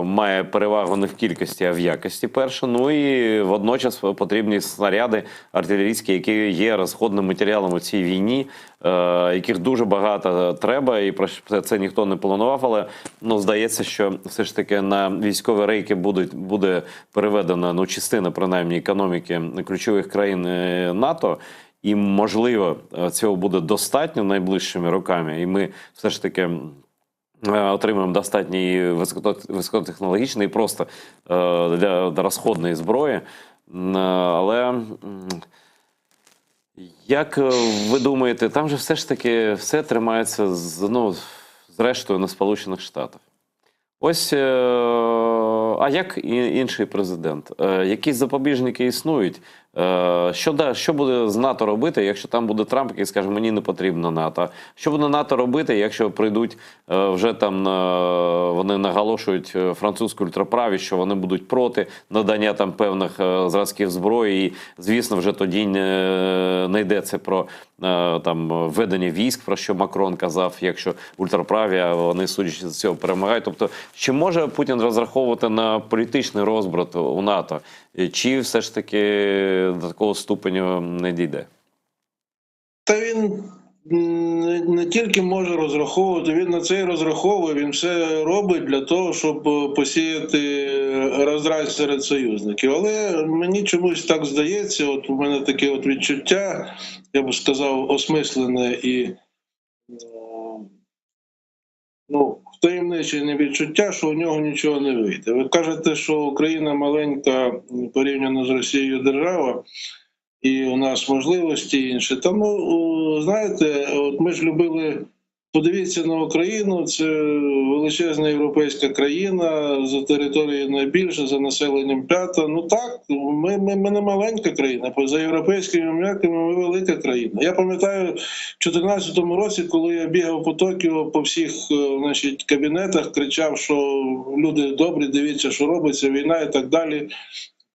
має перевагу не в кількості, а в якості, перше. І водночас потрібні снаряди артилерійські, які є розходним матеріалом у цій війні, яких дуже багато треба, і про це ніхто не планував, але здається, що все ж таки на військові рейки буде переведена, частина, принаймні, економіки ключових країн НАТО. І, можливо, цього буде достатньо найближчими роками, і ми все ж таки отримаємо достатньо високотехнологічної, просто для розходної зброї. Але, як ви думаєте, там же все ж таки все тримається зрештою на Сполучених Штатах. Ось, а як інший президент? Якісь запобіжники існують? Що буде з НАТО робити, якщо там буде Трамп, який скаже, мені не потрібно НАТО? Що буде НАТО робити, якщо прийдуть, вже там вони наголошують французьку ультраправі, що вони будуть проти надання там певних зразків зброї, і, звісно, вже тоді не йдеться про там введення військ, про що Макрон казав, якщо ультраправі, а вони, судячи з цього, перемагають. Тобто, чи може Путін розраховувати на політичний розбрат у НАТО? Чи все ж таки до такого ступеню не дійде? Та він не тільки може розраховувати, він на це і розраховує, він все робить для того, щоб посіяти роздрай серед союзників. Але мені чомусь так здається, от у мене таке відчуття, я б сказав, осмислене і втаємничене відчуття, що у нього нічого не вийде. Ви кажете, що Україна маленька порівняно з Росією держава, і у нас можливості інші. Тому, знаєте, от ми ж любили, подивіться на Україну, це величезна європейська країна, за територією найбільша, за населенням п'ята. Ну так, ми не маленька країна, за європейськими мірками ми велика країна. Я пам'ятаю, в 2014 році, коли я бігав по Токіо, по всіх кабінетах, кричав, що люди добрі, дивіться, що робиться, війна і так далі.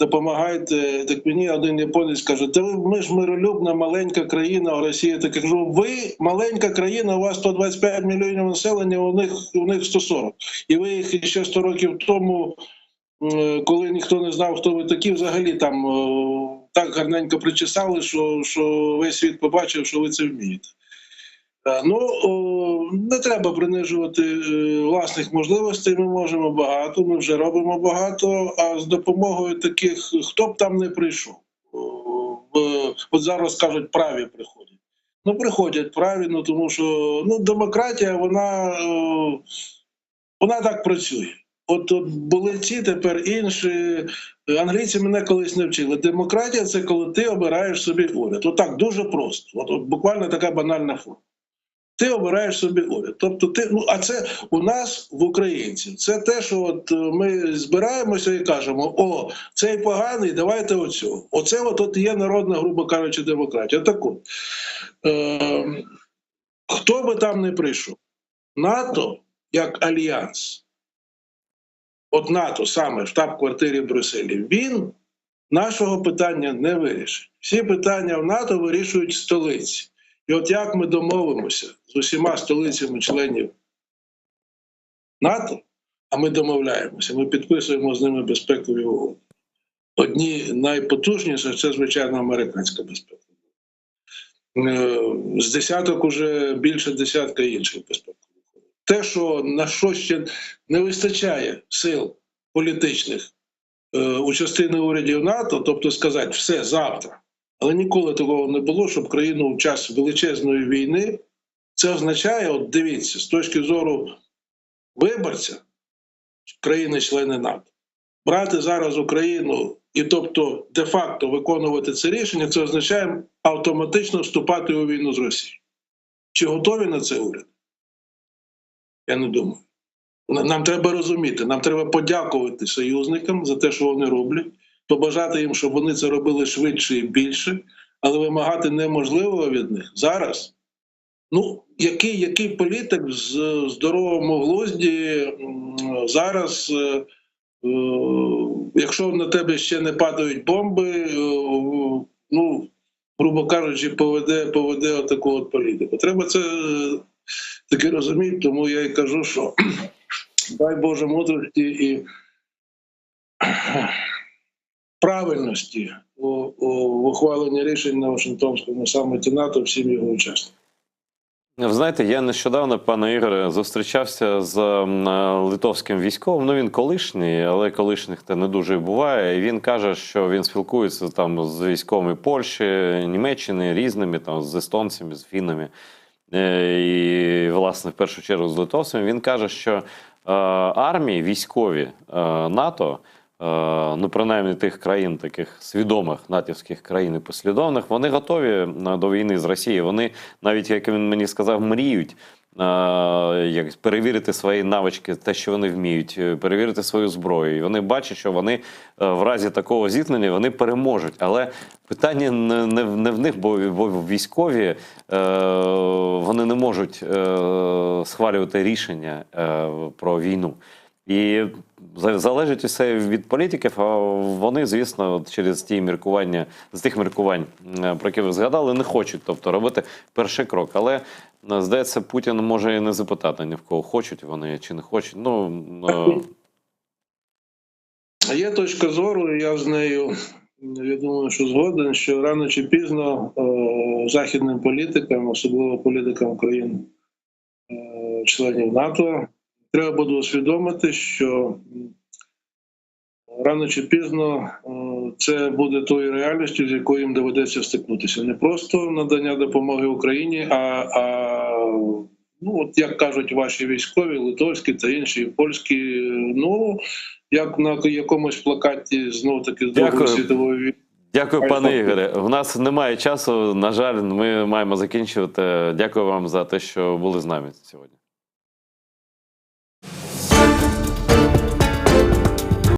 Допомагайте. Так мені один японець каже, та ми ж миролюбна маленька країна, а Росія така. Кажу, ви маленька країна, у вас 125 мільйонів населення, у них 140. І ви їх ще 100 років тому, коли ніхто не знав, хто ви такі, взагалі там так гарненько причесали, що весь світ побачив, що ви це вмієте. Не треба принижувати власних можливостей, ми можемо багато, ми вже робимо багато, а з допомогою таких, хто б там не прийшов. От зараз кажуть, праві приходять. Приходять праві, тому що демократія, вона так працює. От були ці, тепер інші. Англійці мене колись не вчили. Демократія – це коли ти обираєш собі уряд. Отак, дуже просто. От буквально така банальна форма. Ти обираєш собі уряд. Тобто а це у нас в українців. Це те, що от ми збираємося і кажемо, о, цей поганий, давайте оцього. Оце от є народна, грубо кажучи, демократія. Так от, хто би там не прийшов, НАТО як альянс, от НАТО саме в штаб-квартирі в Брюсселі, він нашого питання не вирішить. Всі питання в НАТО вирішують столиці. І от як ми домовимося з усіма столицями членів НАТО, а ми домовляємося, ми підписуємо з ними безпекові угоди. Одні найпотужніші – це, звичайно, американська безпека. З десяток уже більше десятка інших безпекових угод. Те, що на що ще не вистачає сил політичних у частини урядів НАТО, тобто сказати, все, завтра. Але ніколи такого не було, щоб країну в час величезної війни, це означає, от дивіться, з точки зору виборця, країни-члени НАТО, брати зараз Україну і тобто де-факто виконувати це рішення, це означає автоматично вступати у війну з Росією. Чи готові на це уряд? Я не думаю. Нам треба розуміти, нам треба подякувати союзникам за те, що вони роблять, побажати їм, щоб вони це робили швидше і більше, але вимагати неможливо від них зараз. Який політик в здоровому глузді зараз, якщо на тебе ще не падають бомби, грубо кажучи, поведе отаку от політику. Треба це таки розуміти, тому я і кажу, що дай Боже мудрості і правильності у ухваленні рішень на Вашингтонському саміті НАТО всім його учасникам. Ви знаєте, я нещодавно, пане Ігоре, зустрічався з литовським військовим. Він колишній, але колишніх не дуже буває. І він каже, що він спілкується там з військовими Польщі, Німеччини, різними, там, з естонцями, з фіннами. І, власне, в першу чергу з литовцями. Він каже, що армії військові НАТО, принаймні тих країн, таких свідомих натівських країн і послідовних, вони готові до війни з Росією. Вони навіть, як він мені сказав, мріють перевірити свої навички, те, що вони вміють, перевірити свою зброю. І вони бачать, що вони в разі такого зіткнення вони переможуть. Але питання не в них, бо військові вони не можуть схвалювати рішення про війну. І залежить усе від політиків, а вони, звісно, через ті міркування, з тих міркувань, про які ви згадали, не хочуть, тобто робити перший крок. Але, здається, Путін може і не запитати ні в кого, хочуть вони чи не хочуть. Є точка зору, і я з нею, я думаю, що згоден, що рано чи пізно західним політикам, особливо політикам країн членів НАТО, треба буде усвідомити, що рано чи пізно це буде тою реальністю, з якою їм доведеться стикнутися. Не просто надання допомоги Україні, а ну от як кажуть ваші військові, литовські та інші, польські, ну як на якомусь плакаті знов таки з Другої Дякую. світової війни. Дякую, Хай пане так буде. Ігоре. У нас немає часу, на жаль, ми маємо закінчувати. Дякую вам за те, що були з нами сьогодні.